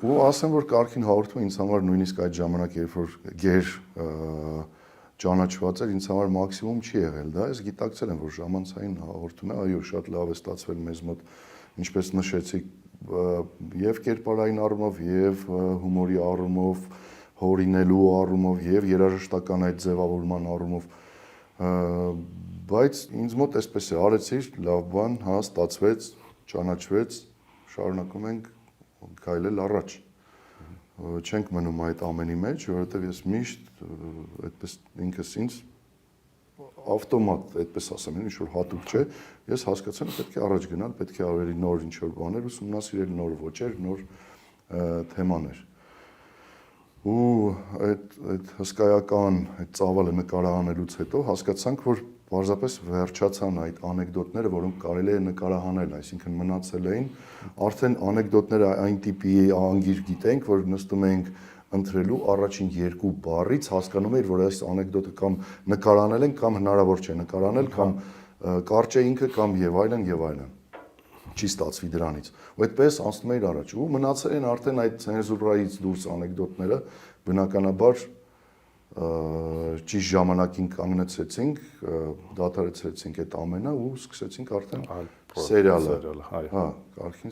Ու ասեմ, որ կարգին հաղորդումը ինձ համար նույնիսկ այդ ժամանակ, երբ որ գեր ճանաչված էր, ինձ համար մաքսիմում չի եղել դա, ես գիտակցել եմ, որ ժամանցային հաղորդում է, այո, շատ լավ է ստացվել մեզ մոտ, ինչպես նշեցիք, եւ կերպարային առումով, եւ հումորի առումով, հորինելու առումով, եւ երաժշտական այդ ձևավորման առումով, բայց ինձ մոտ էսպես է, արեցիր, լավ բան, հա, ստացվեց, ճանաչվեց, շարունակում ենք քայլել առաջ։ Չենք մնում այդ ամենի մեջ, որովհետև ես միշտ այդպես ինքս ինձ ավտոմատ, այդպես ասեմ, ինչ որ հատուկ չէ, ես հասկացել եմ պետք է առաջ գնալ, պետք է ավելի նոր ինչ որ բաներ ուսումնասիրել, նոր ոճեր, նոր թեմաներ։ Ու այդ հսկայական այդ ծավալը նկարահանելուց հետո հասկացանք, որ պարզապես վերջացան այդ անեկդոտները, որոնք կարելի է նկարահանել, այսինքն մնացել էին, արդեն անեկդոտները այն տիպի անգիր գիտենք, որ նստում ենք ընտրելու առաջին երկու բառից հասկանում էիր, որ այս անեկդոտը կամ նկարահանել են, կամ հնարավոր չէ նկարահանել, կամ կարճ է ինքը, կամ եւ այլն եւ այլն։ Չի ստացվի դրանից։ Ու այդպես անցնում էիր առաջ։ Ու մնացել են արդեն այդ ցենզուրայից դուրս անեկդոտները, բնականաբար ճիշտ ժամանակին կանգնեցեցինք, դադարեցրեցինք այդ ամենը ու սկսեցինք արդեն սերիալը, հա, կարգին